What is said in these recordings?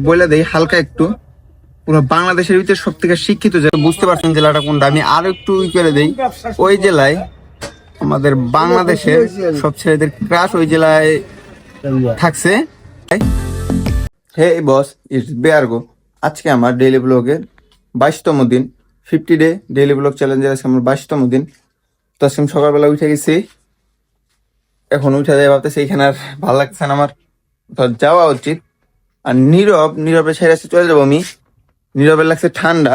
বলে দেই হালকা একটু, পুরো বাংলাদেশের ভিতরে সব থেকে শিক্ষিত জেলা, বুঝতে পারছেন জেলাটা কোনটা। আমি আরো একটু করে দেই, ওই জেলায় আমাদের বাংলাদেশের সব ছেলেদের ক্রাশ ওই জেলায় থাকছে। হে বস, ইটস বেয়ারগো। আজকে আমার ডেইলি ব্লগের 22তম দিন, 50 ডে ডেইলি ব্লগ চ্যালেঞ্জের আজকে আমার 22তম দিন। তো আজকে আমি সকালবেলা উঠে গেছি, এখন উঠে যাই ভাবতেছি এখানে আর ভালো লাগছে না আমার, তো যাওয়া উচিত। আর নীরবের ছেড়ে চলে যাবো আমি। নীরবের লাগছে ঠান্ডা,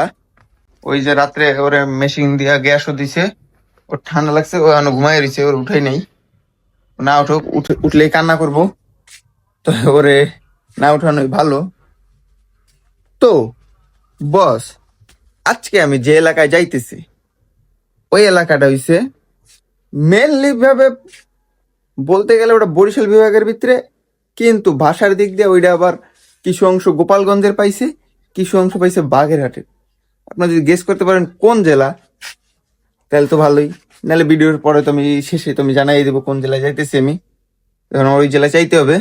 ওই যে রাত্রে ওরে মেশিন দিয়া গ্যাসও দিছে, ওর ঠান্ডা লাগছে, ও এখন ঘুমাই রয়েছে, ওর উঠাই নেই। না উঠুক, উঠলেই কান্না করবো, তো ওরে না উঠানোই ভালো। তো বস, আজকে আমি যে এলাকায় যাইতেছি ওই এলাকাটা হইছে মেনলি ভাবে বলতে গেলে ওটা বরিশাল বিভাগের ভিতরে, কিন্তু ভাষার দিক দিয়ে ওইটা আবার কিছু অংশ গোপালগঞ্জের পাইছে, কিছু অংশ পাইছে বাগেরহাটের। আপনারা যদি গেস করতে পারেন কোন জেলা তাহলে তো ভালোই, নাহলে ভিডিওর পরে তো আমি শেষে তুমি জানাই দেবো কোন জেলায় যাইতেছি আমি, এখন ওই জেলায় চাইতে হবে।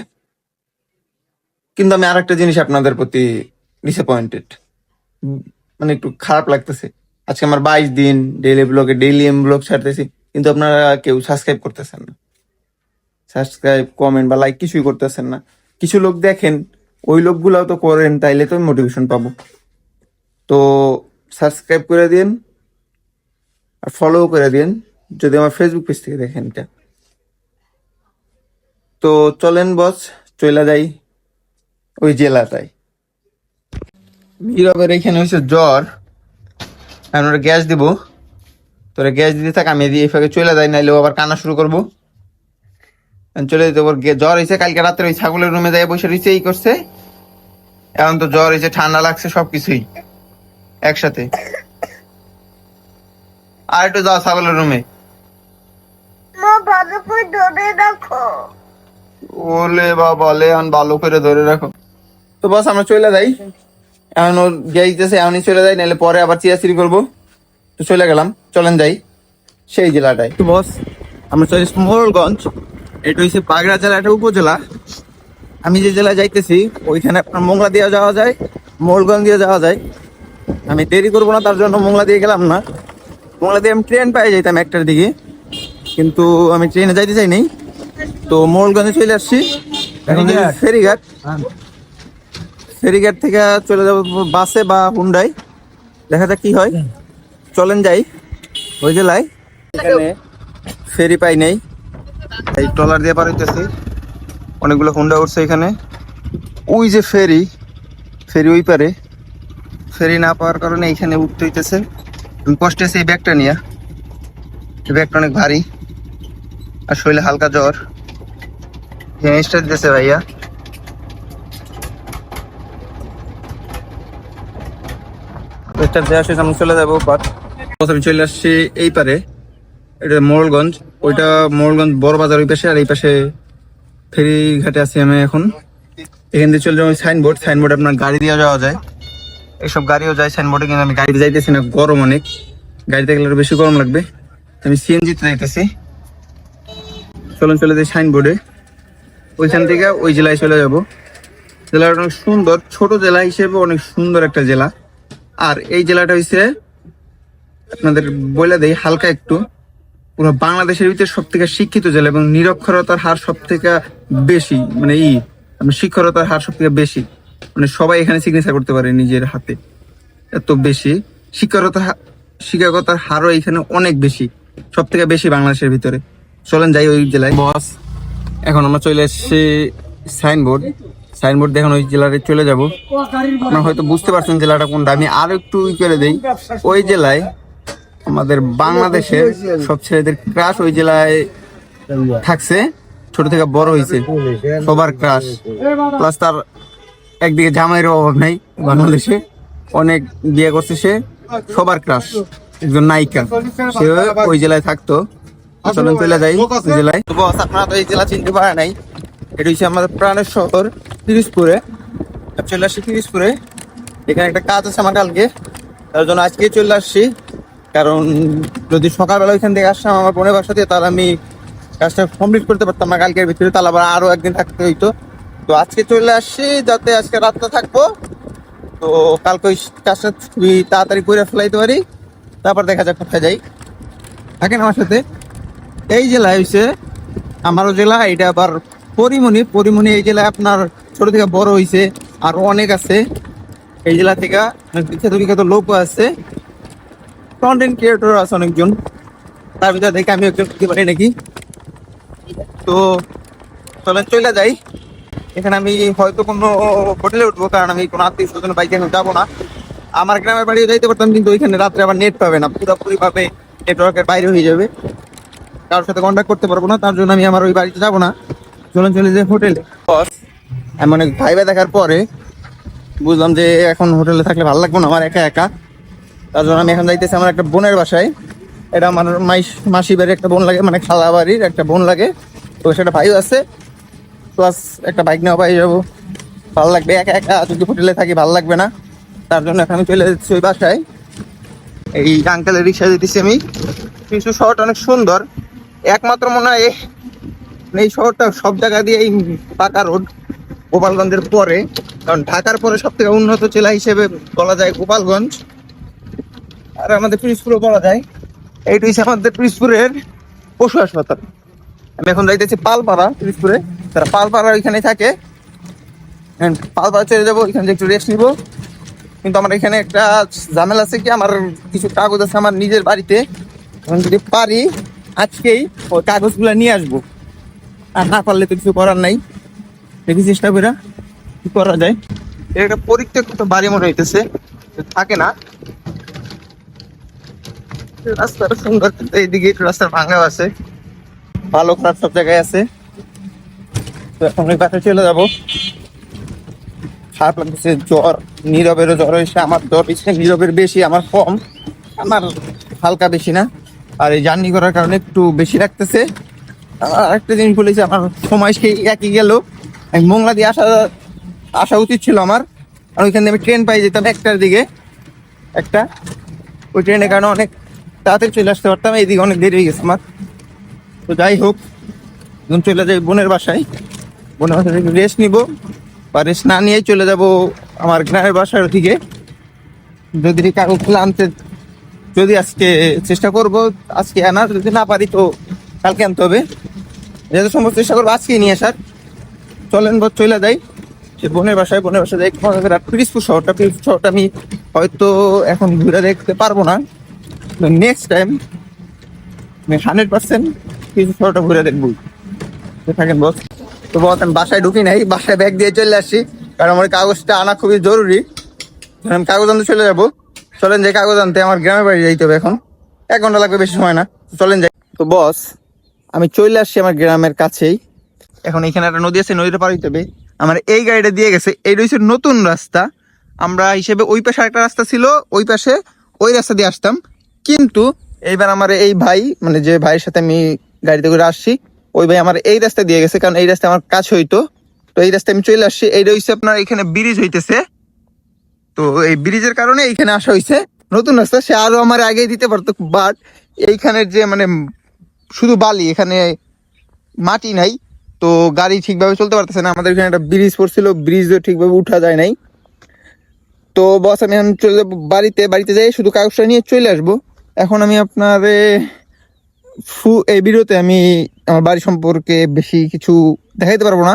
কিন্তু আমি আর একটা জিনিস আপনাদের প্রতি ডিসঅ্যাপয়েন্টেড, মানে একটু খারাপ লাগতেছে। আজকে আমার 22 দিন ডেইলি ব্লগ ছাড়তেছি, কিন্তু আপনারা কেউ সাবস্ক্রাইব করতেছেন না, সাবস্ক্রাইব কমেন্ট বা লাইক কিছুই করতেছেন না। কিছু লোক দেখেন, ওই লোকগুলাও তো করেন, তাইলে তো মোটিভেশন পাবো। তো সাবস্ক্রাইব করে দিন আর ফলো করে দিন যদি আমার ফেসবুক পেজ থেকে দেখেন এটা। তো চলেন বস, চলে যাই ওই জেলাটায়। নীরবের এখানে হয়েছে জ্বর, এখন ওরা গ্যাস দিব, তোরা গ্যাস দিতে থাক, আমি এই ফাঁকে চলে যাই, নাইলে ও আবার কান্না শুরু করবো। চলে যেতে, ওর জ্বর হয়েছে, কালকে রাত্রে ওই ছাগলের রুমে যাই বসে রয়েছে, এই করছে। এখন তো জ্বর হয়েছে, ঠান্ডা লাগছে, সবকিছুই একসাথে। আর একটু যাও ছাগলের রুমে, ওলে বাবা লে, এখন ভালো করে ধরে রাখো। তো বস আমরা চলে যাই, এখন ওর গ্যাস দিতেছে, এখনই চলে যাই, নাহলে পরে আবার চিরাচিরি করবো। তো চলে গেলাম, চলেন যাই সেই জেলাটায়। তো বস আমরা চলে মোড়লগঞ্জ, এটা হচ্ছে পাগড়া জেলা, একটা উপজেলা। আমি যে জেলায় যাইতেছি ওইখানে আপনার মোংলা দিয়ে যাওয়া যায়, মোড়লগঞ্জ দিয়ে যাওয়া যায়। আমি দেরি করবো না, তার জন্য মোংলা দিয়ে গেলাম না। মোংলা দিয়ে আমি ট্রেন পাই যাইতাম 1টার দিকে, কিন্তু আমি ট্রেনে যাইতে চাই নাই, তো মোড়লগঞ্জে চলে আসছি। এখন ফেরিঘাট থেকে চলে যাবো বাসে বা হুন্ডাই, দেখা যাক কি হয়। চলেন যাই ওই জেলায়। এখানে ফেরি পাই নেই, এই ট্রলার দিয়ে পার হইতেছি, অনেকগুলো হুন্ডা উঠছে এখানে। ওই যে ফেরি ওই পারে, ফেরি না পাওয়ার কারণে এইখানে উঠতে হইতেছে। আমি কষ্টে আছি এই ব্যাগটা নিয়ে, এই ব্যাগটা অনেক ভারী, আর শরীরে হালকা জ্বর। জিনিসটা দিতেছে ভাইয়া, আমি চলে যাবো। আমি চলে আসছি এই পারে, এটা মোড়লগঞ্জ, ওইটা মোড়লগঞ্জ বড় বাজার ওই পাশে, আর এই পাশে ফেরি ঘাটে আছি আমি এখন। এখান দিয়ে চলে যাবো সাইনবোর্ড আপনার গাড়ি দিয়ে যাওয়া যায়, এইসব গাড়িও যায় সাইনবোর্ডে, কিন্তু আমি গাড়িতে যাইতেছি না, গরম অনেক, গাড়িতে গেলে বেশি গরম লাগবে, আমি সিএনজিতে যাইতেছি। চলে যাই সাইনবোর্ডে, ওইখান থেকে ওই জেলায় চলে যাব। জেলাটা অনেক সুন্দর, ছোট জেলা হিসেবে অনেক সুন্দর একটা জেলা। আর এই জেলাটা হচ্ছে আপনাদের বলে দেই হালকা একটু, পুরো বাংলাদেশের ভিতরে সব থেকে শিক্ষিত জেলা, এবং নিরক্ষরতার হার সব থেকে বেশি, মানে শিক্ষরতার হার সব থেকে বেশি, মানে সবাই এখানে সিগনেচার করতে পারে নিজের হাতে, এত বেশি শিক্ষকতার হারও এখানে অনেক বেশি, সব থেকে বেশি বাংলাদেশের ভিতরে। চলেন যাই ওই জেলায়। বস এখন আমরা চলে এসেছি সাইনবোর্ড দেখুন, ওই জেলায় চলে যাব। আপনারা হয়তো বুঝতে পারছেন জেলাটা কোনটা, আমি আরো একটু করে দেই, ওই জেলায় আমাদের বাংলাদেশের সব ছেলেদের ক্রাশ ওই জেলায় থাকছে, ছোট থেকে বড় হয়েছে, সবার ক্রাশ। প্লাস তার একদিকে জামাইয়ের অভাব নাই, বাংলাদেশে অনেক বিয়ে করছে সে, সবার ক্রাশ, একজন নায়িকা, সে ওই জেলায় থাকতো। চলেন চলে যাই ওই জেলায়। তো বস আপনারা তো এই জেলা চিনতে পারে নাই, এটা হচ্ছে আমাদের প্রাণের শহর পিরোজপুরে। চলে আসছি পিরোজপুরে, এখানে একটা কাজ আছে আমার কালকে, তার জন্য আজকে চলে আসছি। কারণ যদি সকালবেলা ওইখান থেকে আসতাম আমার বোনের বাসা দিয়ে, তাহলে আমি কাজটা কমপ্লিট করতে পারতাম না কালকের ভিতরে, তাহলে আবার আরো একদিন থাকতে হইতো। তো আজকে চলে আসছি যাতে আজকে রাতটা থাকবো, তো কালকে ওই কাজটা খুবই তাড়াতাড়ি করে ফেলাইতে পারি, তারপর দেখা যাক কোথায় যাই। থাকেন আমার সাথে। এই জেলায় হয়েছে আমারও জেলা, এটা আবার পরিমণি। পরিমণি এই জেলায় আপনার ছোট থেকে বড় হয়েছে, আরো অনেক আছে এই জেলা থেকে, বিখ্যাত বিখ্যাত লোকও আছে, কন্টেন্ট ক্রিয়েটর আছে অনেকজন, তার ভিতরে দেখে আমি একজন হতে পারি নাকি। তো চলেন চলে যাই। এখানে আমি হয়তো কোনো হোটেলে উঠবো, কারণ আমি কোনো আত্মীয় স্বজন বাইকে এখন যাবো না। আমার গ্রামের বাড়িও যাইতে পারতাম, কিন্তু ওইখানে রাত্রে আবার নেট পাবে না, পুরোপুরি ভাবে নেটওয়ার্কের বাইরে হয়ে যাবে, কারোর সাথে কন্ট্যাক্ট করতে পারবো না, তার জন্য আমি আমার ওই বাড়িতে যাবো না। চলেন চলে যাই হোটেলে। বস আমি অনেক ভাইবা দেখার পরে বুঝলাম যে এখন হোটেলে থাকলে ভালো লাগবে না আমার একা একা, তার জন্য আমি এখন যাইতেছি আমার একটা বোনের বাসায়। এটা আমার মাসি বাড়ির একটা বোন লাগে, মানে খালা বাড়ির একটা বোন লাগে, তো সেটা ভাইও আছে, প্লাস একটা বাইক নেওয়া পাই যাবো, ভালো লাগবে। একা একা যদি হোটেলে থাকি ভালো লাগবে না, তার জন্য এখন আমি চলে যাচ্ছি ওই বাসায়। এই আঙ্কেলের রিক্সা দিতেছি আমি। কিছু শহরটা অনেক সুন্দর, একমাত্র মনে হয় এই শহরটা সব জায়গা দিয়ে এই পাকা রোড, গোপালগঞ্জের পরে, কারণ ঢাকার পরে সব থেকে উন্নত জেলা হিসেবে বলা যায় গোপালগঞ্জ, আর আমাদের পিরোজপুরও বলা যায়। এইটা হচ্ছে আমাদের পিরোজপুরের পশু হাসপাতাল। আমি এখন যাইতেছি পালপাড়া পিরোজপুরে, তারা পালপাড়া ওইখানে থাকে, পালপাড়া চলে যাবো, এখানে একটু রেস্ট নিবো। কিন্তু আমার এখানে একটা ঝামেলা আছে, কি আমার কিছু কাগজ আছে আমার নিজের বাড়িতে, এখন যদি পারি আজকেই ওই কাগজগুলো নিয়ে আসবো, আর না পারলে তো কিছু করার নাই, দেখি চেষ্টা করে কি করা যায়। এটা পরিত্যক্ত বাড়ি মনে হইতেছে, থাকে না। রাস্তাটা সুন্দর, কিন্তু এইদিকে একটু রাস্তার ভাঙাও আছে, ভালো খারাপ সব জায়গায় আছে। তো এখন ওই বাসায় চলে যাবো। খারাপ লাগতেছে, জ্বর, নীরবেরও জ্বর হয়েছে, আমার জ্বর হয়েছে নীরবের বেশি, আমার কম, আমার হালকা বেশি না। আর এই জার্নি করার কারণে একটু বেশি লাগতেছে। আর একটা জিনিস বলেছি, আমার সময় সেই একই গেল। আমি মোংলা দিয়ে আসা উচিত ছিল আমার, আর ওইখানে আমি ট্রেন পাই যেতাম 1টার দিকে, একটা, ওই ট্রেনের কারণে অনেক তাড়াতাড়ি চলে আসতে পারতাম, এইদিকে অনেক দেরি হয়ে গেছে আমার। তো যাই হোক, এখন চলে যাই বোনের বাসায়, বোনের বাসায় রেস্ট নিবো, বা রেস্ট না নিয়েই চলে যাব আমার গ্রামের বাসার দিকে। যদি কাগজগুলো আনতে, যদি আজকে চেষ্টা করব আজকে আনার, যদি না পারি তো কালকে আনতে হবে, যেহেতু সম্ভব চেষ্টা করবো আজকেই নিয়ে আসার। চলেন চলে যাই সে বোনের বাসায়। বোনের বাসায় যাই পিরোজপুর শহরটা, পিরোজপুর শহরটা আমি হয়তো এখন ঘুরে দেখতে পারবো না, নেক্সট টাইম আমি 100% পিরোজপুর শহরটা ঘুরে দেখবো। থাকেন বস। তো বস আমি বাসায় ঢুকি নাই, বাসায় ব্যাগ দিয়ে চলে আসছি, কারণ আমার কাগজটা আনা খুবই জরুরি, আমি কাগজ আনতে চলে যাবো। চলেন যে কাগজ আনতে আমার গ্রামের বাড়ি যাইতে হবে, এখন 1 ঘন্টা লাগবে, বেশি সময় না, চলেন যাই। তো বস আমি চলে আসছি আমার গ্রামের কাছেই। এখন এখানে একটা নদী আছে, নদীটা পার হইতে হবে। আমার এই গাড়িটা দিয়ে গেছে, এই রয়েছে নতুন রাস্তা, আমরা হিসেবে ওই পাশে একটা রাস্তা ছিল, ওই পাশে ওই রাস্তা দিয়ে আসতাম, কিন্তু এইবার আমার এই ভাই, মানে যে ভাইয়ের সাথে আমি গাড়িতে করে আসছি, ওই ভাই আমার এই রাস্তা দিয়ে গেছে, কারণ এই রাস্তা আমার কাজ হইতো, তো এই রাস্তায় আমি চলে আসছি। এইটা হচ্ছে আপনার এখানে ব্রিজ হইতেছে, তো এই ব্রিজের কারণে এইখানে আসা হয়েছে। নতুন রাস্তা সে আরো আমার আগে দিতে পারতো, বাট এইখানের যে মানে শুধু বালি, এখানে মাটি নাই, তো গাড়ি ঠিকভাবে চলতে পারতেছে না। আমাদের এখানে একটা ব্রিজ পড়ছিল, ব্রিজও ঠিকভাবে উঠা যায় নাই। তো বস আমি এখন চলে যাবো বাড়িতে, বাড়িতে যাই শুধু কাগজটা নিয়ে চলে আসবো। এখন আমি আপনার এই ভিডিওতে আমি আমার বাড়ি সম্পর্কে বেশি কিছু দেখাইতে পারবো না।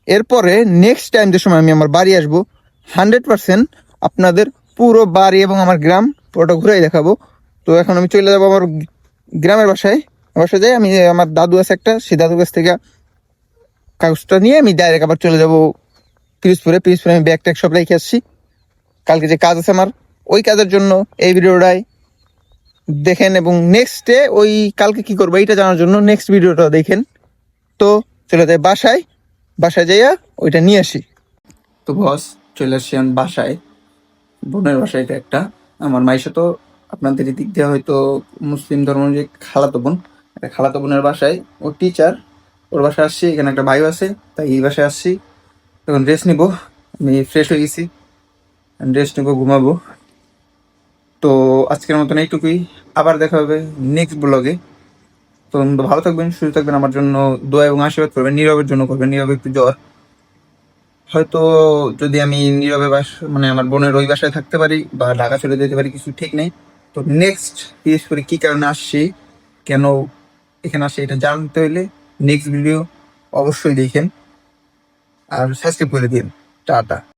এরপরে নেক্সট টাইম যে সময় আমি আমার বাড়ি আসবো, 100% আপনাদের পুরো বাড়ি এবং আমার গ্রাম পুরোটা ঘুরেই দেখাবো। তো এখন আমি চলে যাবো আমার গ্রামের বাসায়। বাসায় যাই, আমি আমার দাদু আছে একটা, সেই দাদুর কাছ থেকে কাগজটা নিয়ে আমি ডাইরেক্ট আবার চলে যাবো পিরোজপুরে। পিরোজপুরে আমি ব্যাগ ট্যাগ সব রেখে আসছি, কালকে যে কাজ আছে আমার ওই কাজের জন্য এই ভিডিওটাই দেখেন, এবং নেক্সট ডে ওই কালকে কি করবো এইটা জানার জন্য নেক্সট ভিডিওটা দেখেন। তো চলে যাই বাসায়, বাসায় যাইয়া ওইটা নিয়ে আসি। তো বস চলে আসছি আমি বাসায়, বোনের বাসায়। এটা একটা আমার মাইশা, তো আপনাদের দিক দিয়ে হয়তো মুসলিম ধর্ম যে খালাতো বোন, একটা খালাতো বোনের বাসায়, ও টিচার, ওর বাসায় আসছি। এখানে একটা ভাইও আছে, তাই এই বাসায় আসছি। তখন রেস্ট নিবো, আমি ফ্রেশ হয়ে গেছি, রেস্ট নিবো, ঘুমাবো। তো আজকের মতন এইটুকুই, আবার দেখা হবে নেক্সট ব্লগে। তো ভালো থাকবেন, সুস্থ থাকবেন, আমার জন্য দোয়া এবং আশীর্বাদ করবেন। নীরবের জন্য করবেন, নীরবে একটু জ্বর, হয়তো যদি আমি নীরবে মানে আমার বোনের ওই বাসায় থাকতে পারি বা ঢাকা চলে যেতে পারি, কিছু ঠিক নেই। তো নেক্সট বিশেষ করে কি কারণে আসছি, কেন এখানে আসছি, এটা জানতে হইলে নেক্সট ভিডিও অবশ্যই দেখেন আর সাবস্ক্রাইব করে দিন। টাটা।